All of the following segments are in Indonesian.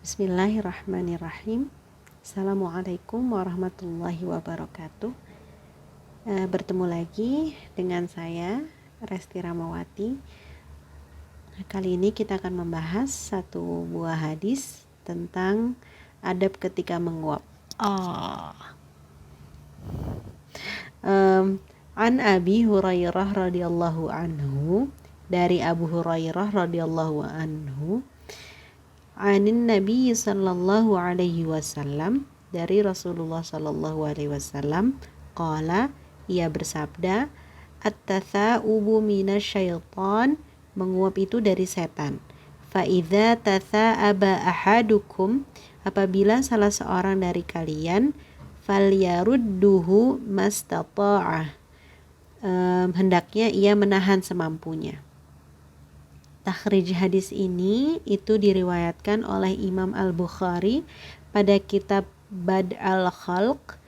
Bismillahirrahmanirrahim. Assalamualaikum warahmatullahi wabarakatuh. Bertemu lagi dengan saya Resti Ramawati. Kali ini kita akan membahas satu buah hadis tentang adab ketika menguap. An Abi Hurairah radhiyallahu anhu, dari Abu Hurairah radhiyallahu anhu, anin Nabi sallallahu alaihi wasallam, dari Rasulullah sallallahu alaihi wasallam, qala, ia bersabda, at-tatha'ubu minasyaitan, menguap itu dari setan. Fa idza tatha'aba ahadukum, apabila salah seorang dari kalian, falyarudduhu mastata'ah, hendaknya ia menahan semampunya. Takhrij hadis ini itu diriwayatkan oleh Imam Al-Bukhari pada kitab Bad'al Khalq,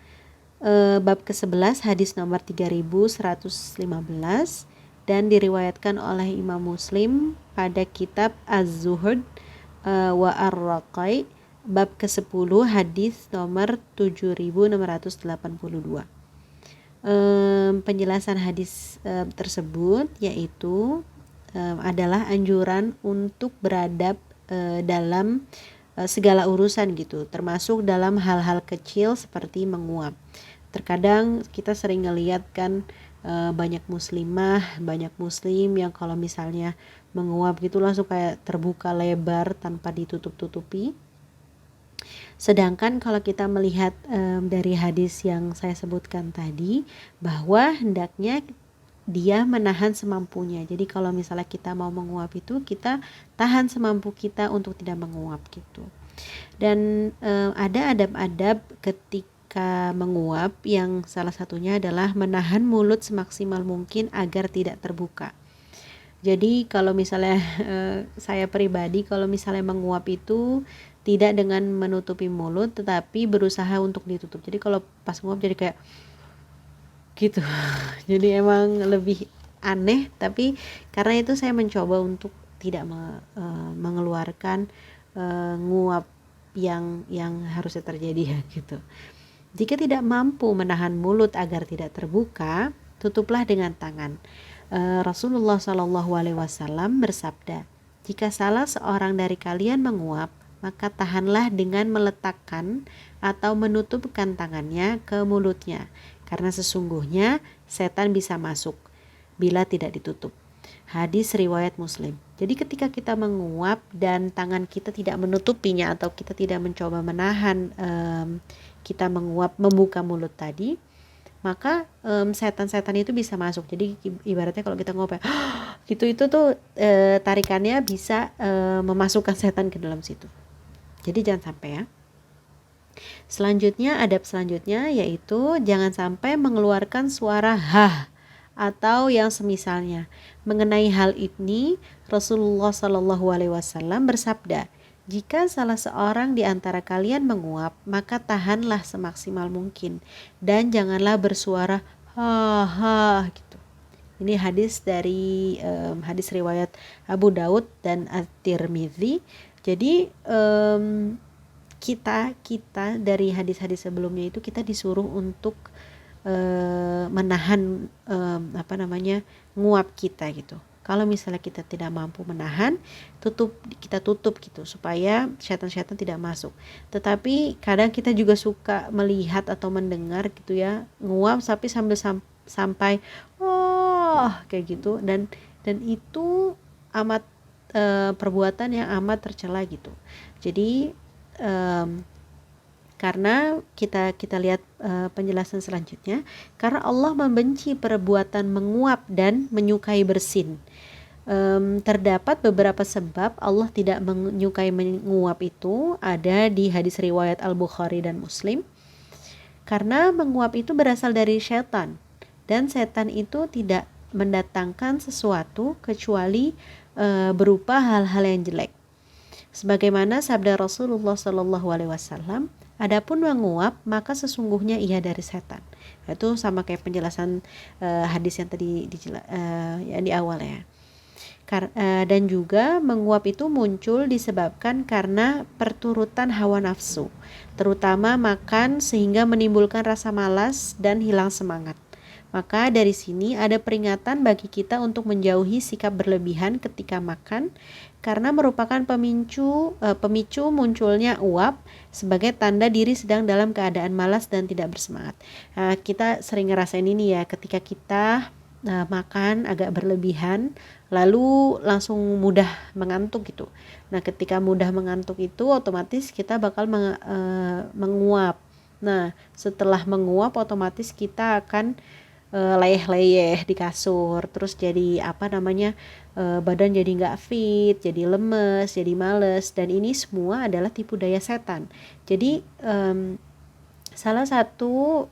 bab ke-11 hadis nomor 3115, dan diriwayatkan oleh Imam Muslim pada kitab Az-Zuhud wa Ar-Raqai, bab ke-10 hadis nomor 7682. Penjelasan hadis tersebut yaitu adalah anjuran untuk beradab dalam segala urusan gitu, termasuk dalam hal-hal kecil seperti menguap. Terkadang kita sering ngeliat kan banyak muslimah, banyak muslim yang kalau misalnya menguap gitu langsung kayak terbuka lebar tanpa ditutup-tutupi. Sedangkan kalau kita melihat dari hadis yang saya sebutkan tadi, bahwa hendaknya dia menahan semampunya. Jadi kalau misalnya kita mau menguap itu, kita tahan semampu kita untuk tidak menguap gitu. Dan ada adab-adab ketika menguap, yang salah satunya adalah menahan mulut semaksimal mungkin agar tidak terbuka. Jadi kalau misalnya saya pribadi kalau misalnya menguap itu tidak dengan menutupi mulut, tetapi berusaha untuk ditutup. Jadi kalau pas nguap jadi kayak gitu. Jadi emang lebih aneh, tapi karena itu saya mencoba untuk tidak mengeluarkan nguap yang harusnya terjadi ya gitu. Jika tidak mampu menahan mulut agar tidak terbuka, tutuplah dengan tangan. Rasulullah Shallallahu Alaihi Wasallam bersabda, jika salah seorang dari kalian menguap, maka tahanlah dengan meletakkan atau menutupkan tangannya ke mulutnya, karena sesungguhnya setan bisa masuk bila tidak ditutup. Hadis riwayat Muslim. Jadi ketika kita menguap dan tangan kita tidak menutupinya atau kita tidak mencoba menahan kita menguap membuka mulut tadi, maka setan-setan itu bisa masuk. Jadi ibaratnya kalau kita nguap gitu, itu tuh tarikannya bisa memasukkan setan ke dalam situ. Jadi jangan sampai ya. Selanjutnya, adab selanjutnya yaitu jangan sampai mengeluarkan suara hah atau yang semisalnya. Mengenai hal ini, Rasulullah Shallallahu Alaihi Wasallam bersabda, jika salah seorang di antara kalian menguap, maka tahanlah semaksimal mungkin dan janganlah bersuara ha ha gitu. Ini hadis dari hadis riwayat Abu Daud dan At-Tirmidzi. Jadi kita dari hadis-hadis sebelumnya itu kita disuruh untuk menahan nguap kita gitu. Kalau misalnya kita tidak mampu menahan, kita tutup gitu supaya setan-setan tidak masuk. Tetapi kadang kita juga suka melihat atau mendengar gitu ya, nguap tapi sampai kayak gitu, dan itu amat perbuatan yang amat tercela gitu. Jadi karena kita lihat penjelasan selanjutnya, karena Allah membenci perbuatan menguap dan menyukai bersin. Terdapat beberapa sebab Allah tidak menyukai menguap itu, ada di hadis riwayat Al-Bukhari dan Muslim. Karena menguap itu berasal dari setan, dan setan itu tidak mendatangkan sesuatu kecuali berupa hal-hal yang jelek. Sebagaimana sabda Rasulullah Shallallahu Alaihi Wasallam, adapun menguap maka sesungguhnya ia dari setan. Itu sama kayak penjelasan hadis yang tadi yang di awal ya. Dan juga menguap itu muncul disebabkan karena perturutan hawa nafsu, terutama makan sehingga menimbulkan rasa malas dan hilang semangat. Maka dari sini ada peringatan bagi kita untuk menjauhi sikap berlebihan ketika makan karena merupakan pemicu munculnya uap sebagai tanda diri sedang dalam keadaan malas dan tidak bersemangat. Kita sering ngerasain ini ya, ketika kita makan agak berlebihan lalu langsung mudah mengantuk gitu. Nah, ketika mudah mengantuk itu otomatis kita bakal menguap. Nah, setelah menguap otomatis kita akan leyeh-leyeh di kasur, terus jadi badan jadi nggak fit, jadi lemes, jadi males, dan ini semua adalah tipu daya setan. Jadi salah satu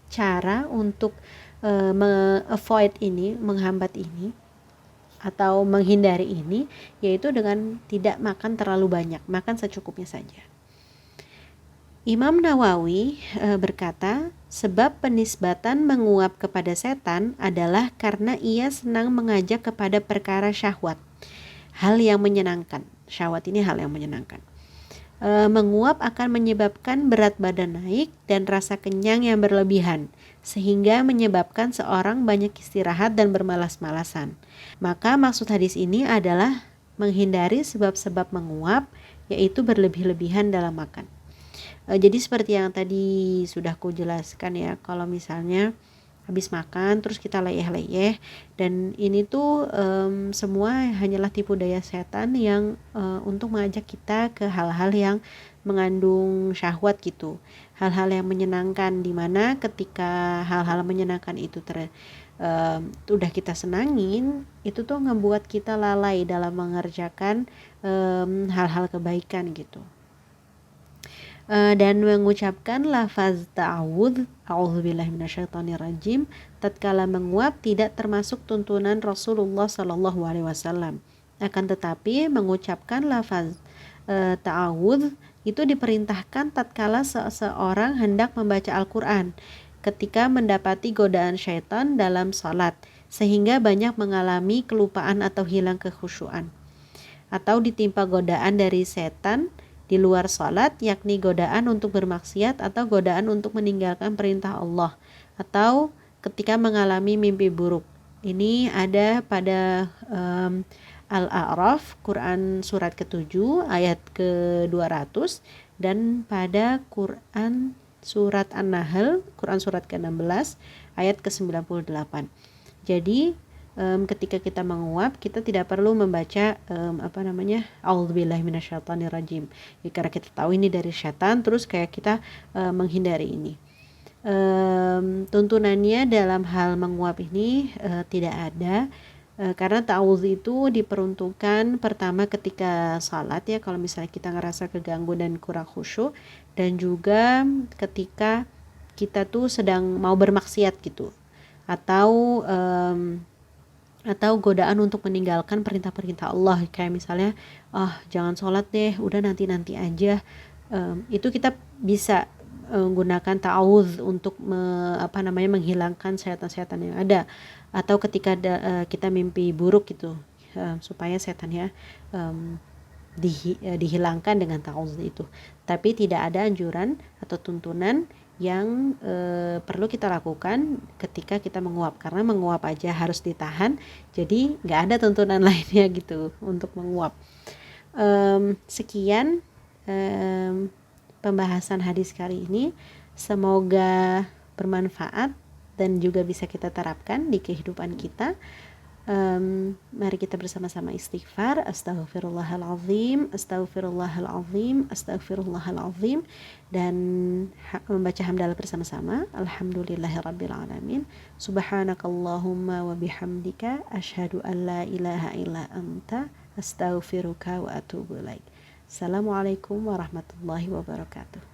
cara untuk avoid ini, menghambat ini atau menghindari ini, yaitu dengan tidak makan terlalu banyak, makan secukupnya saja. Imam Nawawi berkata, sebab penisbatan menguap kepada setan adalah karena ia senang mengajak kepada perkara syahwat, hal yang menyenangkan. Syahwat ini hal yang menyenangkan. Menguap akan menyebabkan berat badan naik dan rasa kenyang yang berlebihan, sehingga menyebabkan seorang banyak istirahat dan bermalas-malasan. Maka maksud hadis ini adalah menghindari sebab-sebab menguap, yaitu berlebih-lebihan dalam makan. Jadi seperti yang tadi sudah aku jelaskan ya, kalau misalnya habis makan terus kita leyeh-leyeh, dan ini tuh semua hanyalah tipu daya setan yang untuk mengajak kita ke hal-hal yang mengandung syahwat gitu, hal-hal yang menyenangkan, dimana ketika hal-hal menyenangkan itu udah kita senangin, itu tuh ngebuat kita lalai dalam mengerjakan hal-hal kebaikan gitu. Dan mengucapkan lafaz ta'awudz, a'udzubillahi minasyaitonirrajim, tatkala menguap tidak termasuk tuntunan Rasulullah sallallahu alaihi wasallam. Akan tetapi mengucapkan lafaz ta'awudz itu diperintahkan tatkala seseorang hendak membaca Al-Qur'an ketika mendapati godaan syaitan dalam salat, sehingga banyak mengalami kelupaan atau hilang kekhusyuan, atau ditimpa godaan dari setan di luar salat, yakni godaan untuk bermaksiat atau godaan untuk meninggalkan perintah Allah, atau ketika mengalami mimpi buruk. Ini ada pada Al-A'raf, Quran surat ke-7 ayat ke-200, dan pada Quran surat An-Nahl, Quran surat ke-16 ayat ke-98. Jadi ketika kita menguap, kita tidak perlu membaca a'udzubillahi minasyaitonirrajim, ya, karena kita tahu ini dari syaitan, terus kayak kita menghindari ini. Tuntunannya dalam hal menguap ini tidak ada, karena ta'awudz itu diperuntukkan pertama ketika salat ya, kalau misalnya kita ngerasa keganggu dan kurang khusyuk, dan juga ketika kita tuh sedang mau bermaksiat gitu, atau godaan untuk meninggalkan perintah-perintah Allah, kayak misalnya jangan sholat deh, udah nanti aja. Itu kita bisa menggunakan ta'awudz untuk menghilangkan setan-setan yang ada, atau ketika kita mimpi buruk gitu, supaya setannya dihilangkan dengan ta'awudz itu. Tapi tidak ada anjuran atau tuntunan yang perlu kita lakukan ketika kita menguap, karena menguap aja harus ditahan, jadi nggak ada tuntunan lainnya gitu untuk menguap. Sekian pembahasan hadis kali ini, semoga bermanfaat dan juga bisa kita terapkan di kehidupan kita. Mari kita bersama-sama istighfar, astaghfirullahalazim, astaghfirullahalazim, astaghfirullahalazim, dan membaca hamdalah bersama-sama. Alhamdulillahirabbil alamin. Subhanakallahumma wa bihamdika asyhadu an la ilaha illa anta astaghfiruka wa atubu ilaik. Assalamualaikum warahmatullahi wabarakatuh.